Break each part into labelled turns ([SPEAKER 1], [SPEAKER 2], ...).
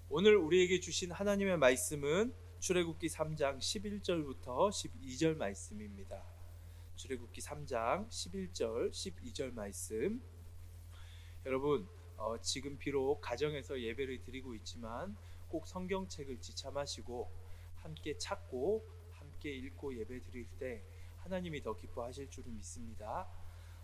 [SPEAKER 1] 오늘 우리에게 주신 하나님의 말씀은 출애굽기 3장 11절부터 12절 말씀입니다. 출애굽기 3장 11절 12절 말씀. 여러분, 지금 비록 가정에서 예배를 드리고 있지만 꼭 성경책을 지참하시고 함께 찾고 함께 읽고 예배 드릴 때 하나님이 더 기뻐하실 줄을 믿습니다.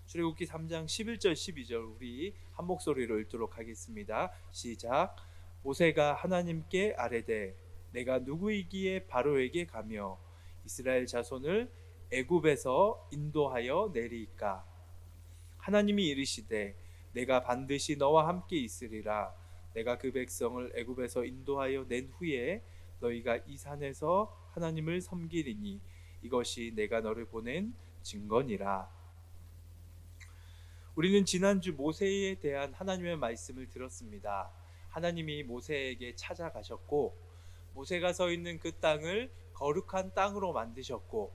[SPEAKER 1] 출애굽기 3장 11절 12절 우리 한 목소리로 읽도록 하겠습니다. 시작. 모세가 하나님께 아뢰되 내가 누구이기에 바로에게 가며 이스라엘 자손을 애굽에서 인도하여 내리이까. 하나님이 이르시되 내가 반드시 너와 함께 있으리라. 내가 그 백성을 애굽에서 인도하여 낸 후에 너희가 이 산에서 하나님을 섬기리니 이것이 내가 너를 보낸 증거니라. 우리는 지난주 모세에 대한 하나님의 말씀을 들었습니다. 하나님이 모세에게 찾아가셨고 모세가 서 있는 그 땅을 거룩한 땅으로 만드셨고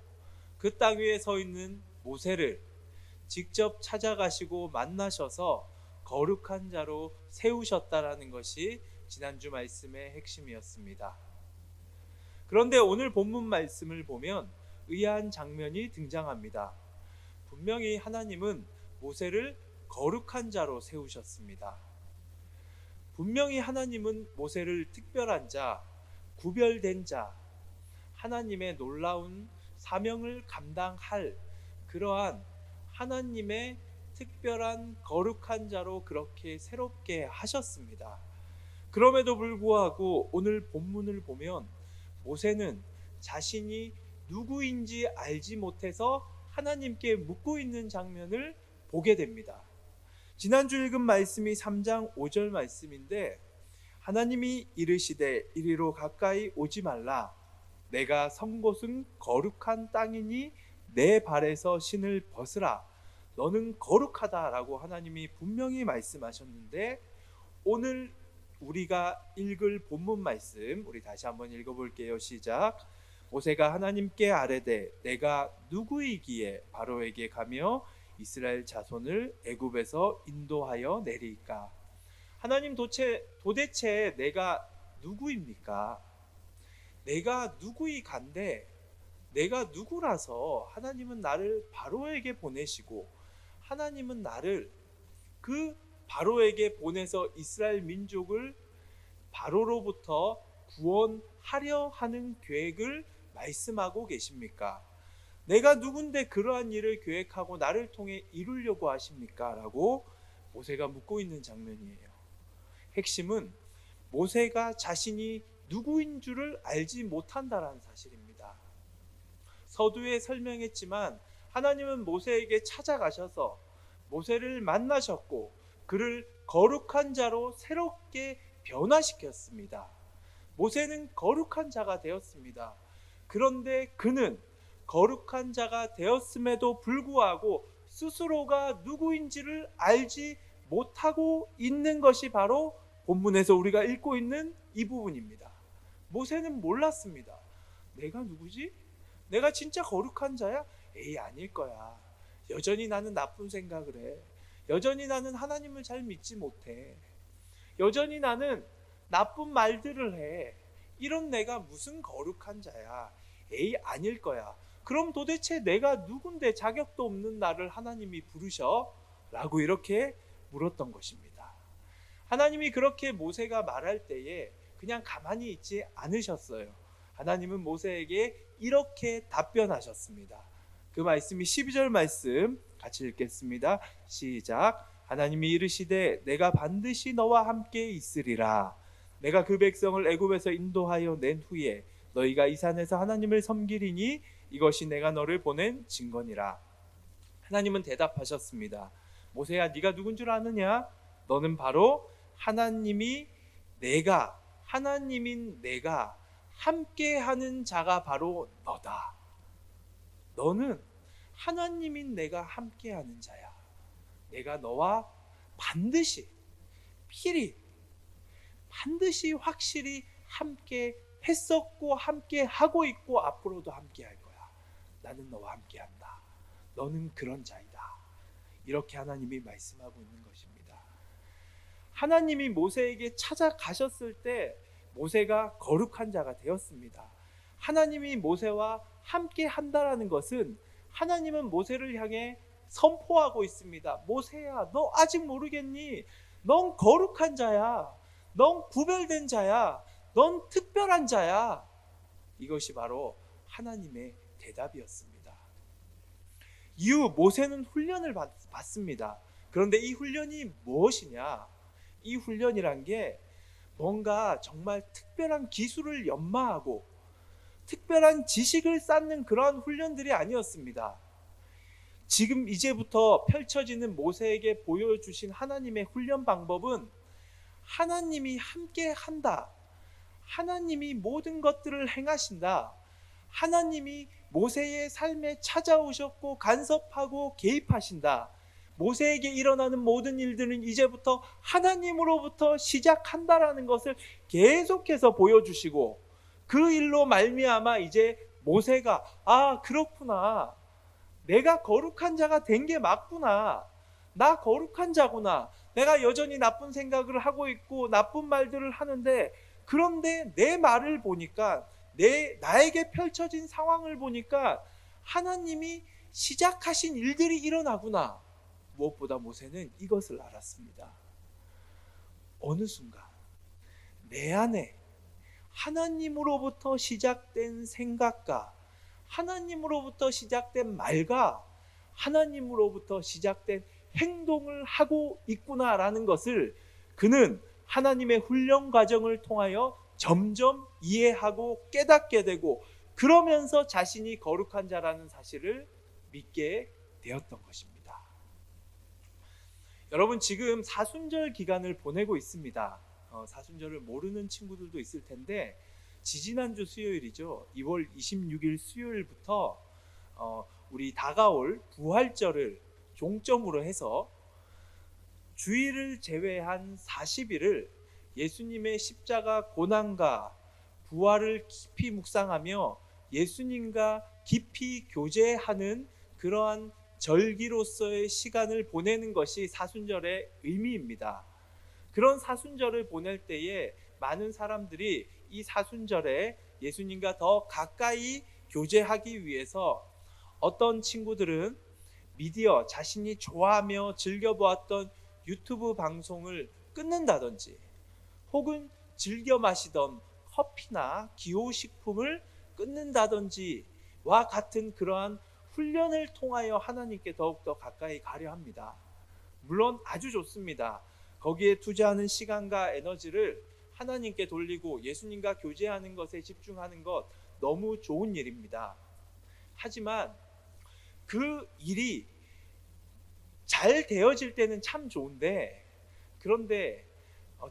[SPEAKER 1] 그 땅 위에 서 있는 모세를 직접 찾아가시고 만나셔서 거룩한 자로 세우셨다라는 것이 지난주 말씀의 핵심이었습니다. 그런데 오늘 본문 말씀을 보면 의아한 장면이 등장합니다. 분명히 하나님은 모세를 거룩한 자로 세우셨습니다. 분명히 하나님은 모세를 특별한 자, 구별된 자, 하나님의 놀라운 사명을 감당할 그러한 하나님의 특별한 거룩한 자로 그렇게 새롭게 하셨습니다. 그럼에도 불구하고 오늘 본문을 보면 모세는 자신이 누구인지 알지 못해서 하나님께 묻고 있는 장면을 보게 됩니다. 지난주 읽은 말씀이 3장 5절 말씀인데 하나님이 이르시되 이리로 가까이 오지 말라. 내가 선 곳은 거룩한 땅이니 내 발에서 신을 벗으라. 너는 거룩하다라고 하나님이 분명히 말씀하셨는데 오늘 우리가 읽을 본문 말씀 우리 다시 한번 읽어볼게요. 시작. 모세가 하나님께 아뢰되 내가 누구이기에 바로에게 가며 이스라엘 자손을 애굽에서 인도하여 내리까. 하나님 도대체 내가 누구입니까? 내가 누구이간데 내가 누구라서 하나님은 나를 바로에게 보내시고 하나님은 나를 그 바로에게 보내서 이스라엘 민족을 바로로부터 구원하려 하는 계획을 말씀하고 계십니까? 내가 누군데 그러한 일을 계획하고 나를 통해 이루려고 하십니까? 라고 모세가 묻고 있는 장면이에요. 핵심은 모세가 자신이 누구인 줄을 알지 못한다라는 사실입니다. 서두에 설명했지만 하나님은 모세에게 찾아가셔서 모세를 만나셨고 그를 거룩한 자로 새롭게 변화시켰습니다. 모세는 거룩한 자가 되었습니다. 그런데 그는 거룩한 자가 되었음에도 불구하고 스스로가 누구인지를 알지 못하고 있는 것이 바로 본문에서 우리가 읽고 있는 이 부분입니다. 모세는 몰랐습니다. 내가 누구지? 내가 진짜 거룩한 자야? 에이, 아닐 거야. 여전히 나는 나쁜 생각을 해. 여전히 나는 하나님을 잘 믿지 못해. 여전히 나는 나쁜 말들을 해. 이런 내가 무슨 거룩한 자야? 에이, 아닐 거야. 그럼 도대체 내가 누군데 자격도 없는 나를 하나님이 부르셔? 라고 이렇게 물었던 것입니다. 하나님이 그렇게 모세가 말할 때에 그냥 가만히 있지 않으셨어요. 하나님은 모세에게 이렇게 답변하셨습니다. 그 말씀이 12절 말씀 같이 읽겠습니다. 시작. 하나님이 이르시되 내가 반드시 너와 함께 있으리라. 내가 그 백성을 애굽에서 인도하여 낸 후에 너희가 이 산에서 하나님을 섬기리니 이것이 내가 너를 보낸 증거니라. 하나님은 대답하셨습니다. 모세야, 네가 누군 줄 아느냐? 너는 바로 하나님인 내가 함께하는 자가 바로 너다. 너는 하나님인 내가 함께하는 자야. 내가 너와 반드시 확실히 함께 했었고 함께 하고 있고 앞으로도 함께 할 거야. 나는 너와 함께 한다. 너는 그런 자이다. 이렇게 하나님이 말씀하고 있는 것입니다. 하나님이 모세에게 찾아가셨을 때 모세가 거룩한 자가 되었습니다. 하나님이 모세와 함께 한다라는 것은 하나님은 모세를 향해 선포하고 있습니다. 모세야, 너 아직 모르겠니? 넌 거룩한 자야. 넌 구별된 자야. 넌 특별한 자야. 이것이 바로 하나님의 대답이었습니다. 이후 모세는 훈련을 받습니다. 그런데 이 훈련이 무엇이냐? 이 훈련이란 게 뭔가 정말 특별한 기술을 연마하고 특별한 지식을 쌓는 그러한 훈련들이 아니었습니다. 지금 이제부터 펼쳐지는 모세에게 보여주신 하나님의 훈련 방법은 하나님이 함께 한다. 하나님이 모든 것들을 행하신다. 하나님이 모세의 삶에 찾아오셨고 간섭하고 개입하신다. 모세에게 일어나는 모든 일들은 이제부터 하나님으로부터 시작한다라는 것을 계속해서 보여주시고, 그 일로 말미암아 이제 모세가 그렇구나, 내가 거룩한 자가 된 게 맞구나, 나 거룩한 자구나, 내가 여전히 나쁜 생각을 하고 있고 나쁜 말들을 하는데, 그런데 내 말을 보니까, 나에게 펼쳐진 상황을 보니까 하나님이 시작하신 일들이 일어나구나. 무엇보다 모세는 이것을 알았습니다. 어느 순간 내 안에 하나님으로부터 시작된 생각과 하나님으로부터 시작된 말과 하나님으로부터 시작된 행동을 하고 있구나라는 것을 그는 하나님의 훈련 과정을 통하여 점점 이해하고 깨닫게 되고, 그러면서 자신이 거룩한 자라는 사실을 믿게 되었던 것입니다. 여러분, 지금 사순절 기간을 보내고 있습니다. 사순절을 모르는 친구들도 있을 텐데, 지지난주 수요일이죠. 2월 26일 수요일부터 우리 다가올 부활절을 종점으로 해서 주일을 제외한 40일을 예수님의 십자가 고난과 부활을 깊이 묵상하며 예수님과 깊이 교제하는 그러한 절기로서의 시간을 보내는 것이 사순절의 의미입니다. 그런 사순절을 보낼 때에 많은 사람들이 이 사순절에 예수님과 더 가까이 교제하기 위해서 어떤 친구들은 미디어, 자신이 좋아하며 즐겨보았던 유튜브 방송을 끊는다든지, 혹은 즐겨 마시던 커피나 기호식품을 끊는다든지와 같은 그러한 훈련을 통하여 하나님께 더욱더 가까이 가려 합니다. 물론 아주 좋습니다. 거기에 투자하는 시간과 에너지를 하나님께 돌리고 예수님과 교제하는 것에 집중하는 것, 너무 좋은 일입니다. 하지만 그 일이 잘 되어질 때는 참 좋은데, 그런데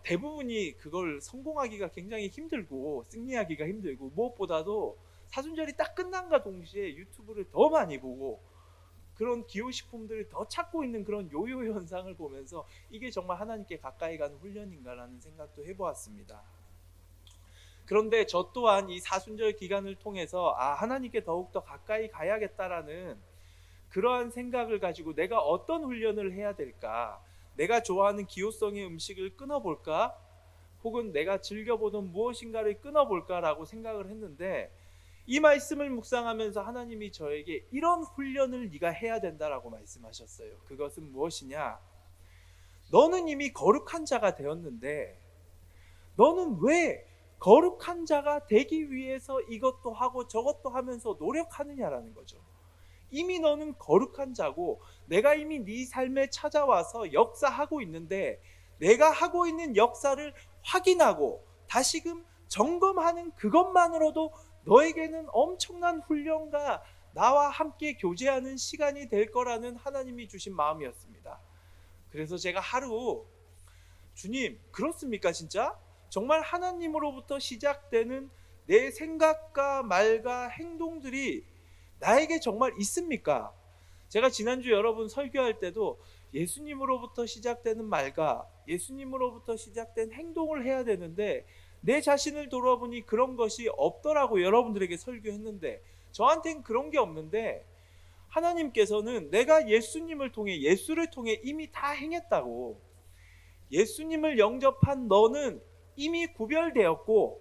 [SPEAKER 1] 대부분이 그걸 성공하기가 굉장히 힘들고 승리하기가 힘들고, 무엇보다도 사순절이 딱 끝난과 동시에 유튜브를 더 많이 보고 그런 기호식품들을 더 찾고 있는 그런 요요 현상을 보면서 이게 정말 하나님께 가까이 가는 훈련인가라는 생각도 해보았습니다. 그런데 저 또한 이 사순절 기간을 통해서 하나님께 더욱더 가까이 가야겠다라는 그러한 생각을 가지고 내가 어떤 훈련을 해야 될까? 내가 좋아하는 기호성의 음식을 끊어볼까? 혹은 내가 즐겨보던 무엇인가를 끊어볼까라고 생각을 했는데, 이 말씀을 묵상하면서 하나님이 저에게 이런 훈련을 네가 해야 된다라고 말씀하셨어요. 그것은 무엇이냐? 너는 이미 거룩한 자가 되었는데 너는 왜 거룩한 자가 되기 위해서 이것도 하고 저것도 하면서 노력하느냐라는 거죠. 이미 너는 거룩한 자고 내가 이미 네 삶에 찾아와서 역사하고 있는데, 내가 하고 있는 역사를 확인하고 다시금 점검하는 그것만으로도 너에게는 엄청난 훈련과 나와 함께 교제하는 시간이 될 거라는 하나님이 주신 마음이었습니다. 그래서 제가 하루, 주님, 그렇습니까 진짜? 정말 하나님으로부터 시작되는 내 생각과 말과 행동들이 나에게 정말 있습니까? 제가 지난주 여러분 설교할 때도 예수님으로부터 시작되는 말과 예수님으로부터 시작된 행동을 해야 되는데 내 자신을 돌아보니 그런 것이 없더라고 여러분들에게 설교했는데, 저한테는 그런 게 없는데 하나님께서는 내가 예수님을 통해, 예수를 통해 이미 다 행했다고, 예수님을 영접한 너는 이미 구별되었고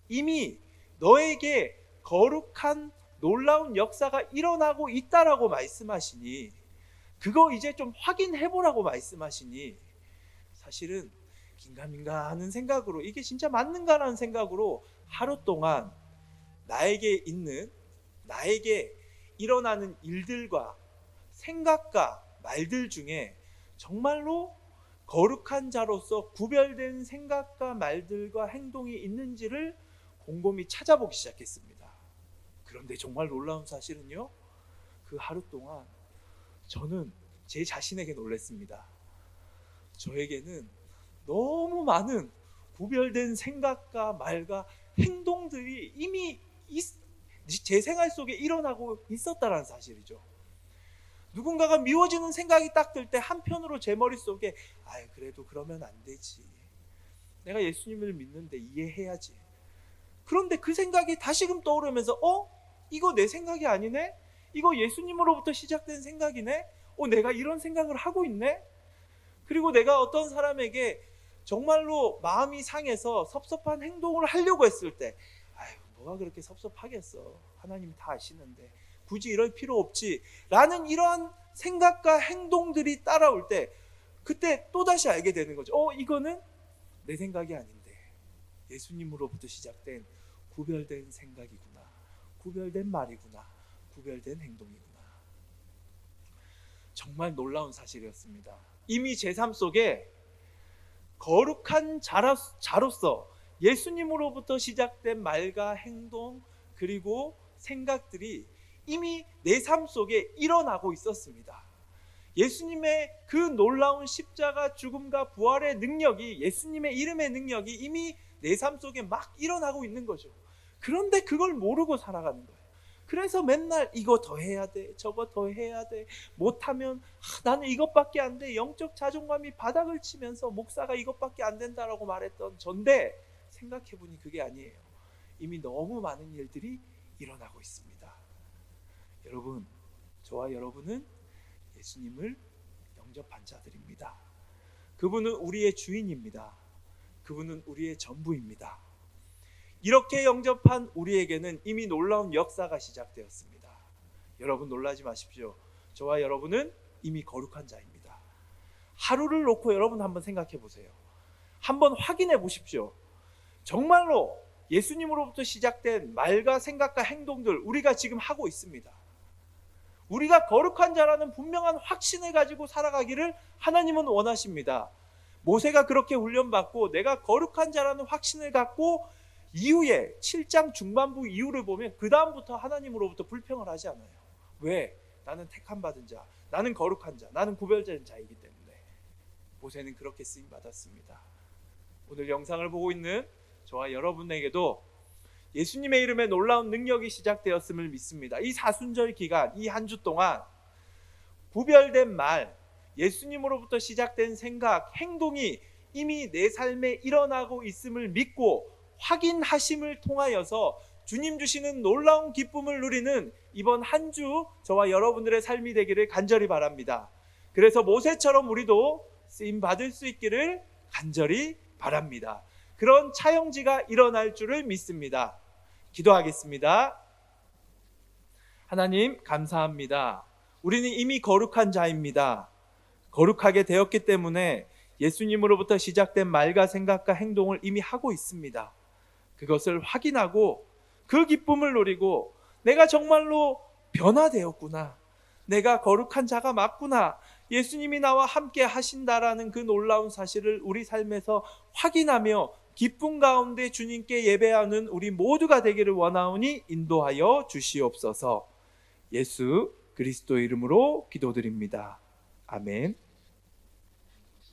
[SPEAKER 1] 이미 너에게 거룩한 놀라운 역사가 일어나고 있다라고 말씀하시니 그거 이제 좀 확인해 보라고 말씀하시니 사실은 긴가민가 하는 생각으로 이게 진짜 맞는가라는 생각으로 하루 동안 나에게 일어나는 일들과 생각과 말들 중에 정말로 거룩한 자로서 구별된 생각과 말들과 행동이 있는지를 곰곰이 찾아보기 시작했습니다. 그런데 정말 놀라운 사실은요, 그 하루 동안 저는 제 자신에게 놀랐습니다. 저에게는 너무 많은 구별된 생각과 말과 행동들이 이미 제 생활 속에 일어나고 있었다는 사실이죠. 누군가가 미워지는 생각이 딱 들 때 한편으로 제 머릿속에 그래도 그러면 안 되지. 내가 예수님을 믿는데 이해해야지. 그런데 그 생각이 다시금 떠오르면서 이거 내 생각이 아니네? 이거 예수님으로부터 시작된 생각이네? 내가 이런 생각을 하고 있네? 그리고 내가 어떤 사람에게 정말로 마음이 상해서 섭섭한 행동을 하려고 했을 때 뭐가 그렇게 섭섭하겠어. 하나님이 다 아시는데 굳이 이럴 필요 없지 라는 이러한 생각과 행동들이 따라올 때 그때 또다시 알게 되는 거죠. 이거는 내 생각이 아닌데 예수님으로부터 시작된 구별된 생각이구나, 구별된 말이구나, 구별된 행동이구나. 정말 놀라운 사실이었습니다. 이미 제 삶 속에 거룩한 자로서 예수님으로부터 시작된 말과 행동 그리고 생각들이 이미 내 삶 속에 일어나고 있었습니다. 예수님의 그 놀라운 십자가 죽음과 부활의 능력이, 예수님의 이름의 능력이 이미 내 삶 속에 막 일어나고 있는 거죠. 그런데 그걸 모르고 살아가는 거예요. 그래서 맨날 이거 더 해야 돼, 저거 더 해야 돼, 못하면 나는 이것밖에 안 돼, 영적 자존감이 바닥을 치면서 목사가 이것밖에 안 된다라고 말했던 전데 생각해보니 그게 아니에요. 이미 너무 많은 일들이 일어나고 있습니다. 여러분, 저와 여러분은 예수님을 영접한 자들입니다. 그분은 우리의 주인입니다. 그분은 우리의 전부입니다. 이렇게 영접한 우리에게는 이미 놀라운 역사가 시작되었습니다. 여러분 놀라지 마십시오. 저와 여러분은 이미 거룩한 자입니다. 하루를 놓고 여러분 한번 생각해 보세요. 한번 확인해 보십시오. 정말로 예수님으로부터 시작된 말과 생각과 행동들 우리가 지금 하고 있습니다. 우리가 거룩한 자라는 분명한 확신을 가지고 살아가기를 하나님은 원하십니다. 모세가 그렇게 훈련받고 내가 거룩한 자라는 확신을 갖고 이후에 7장 중반부 이후를 보면 그 다음부터 하나님으로부터 불평을 하지 않아요. 왜? 나는 택함 받은 자, 나는 거룩한 자, 나는 구별된 자이기 때문에. 모세는 그렇게 쓰임 받았습니다. 오늘 영상을 보고 있는 저와 여러분에게도 예수님의 이름에 놀라운 능력이 시작되었음을 믿습니다. 이 사순절 기간, 이 한 주 동안 구별된 말, 예수님으로부터 시작된 생각, 행동이 이미 내 삶에 일어나고 있음을 믿고 확인하심을 통하여서 주님 주시는 놀라운 기쁨을 누리는 이번 한 주 저와 여러분들의 삶이 되기를 간절히 바랍니다. 그래서 모세처럼 우리도 쓰임 받을 수 있기를 간절히 바랍니다. 그런 차용지가 일어날 줄을 믿습니다. 기도하겠습니다. 하나님 감사합니다. 우리는 이미 거룩한 자입니다. 거룩하게 되었기 때문에 예수님으로부터 시작된 말과 생각과 행동을 이미 하고 있습니다. 그것을 확인하고 그 기쁨을 누리고 내가 정말로 변화되었구나, 내가 거룩한 자가 맞구나, 예수님이 나와 함께 하신다라는 그 놀라운 사실을 우리 삶에서 확인하며 기쁨 가운데 주님께 예배하는 우리 모두가 되기를 원하오니 인도하여 주시옵소서. 예수 그리스도의 이름으로 기도드립니다. 아멘.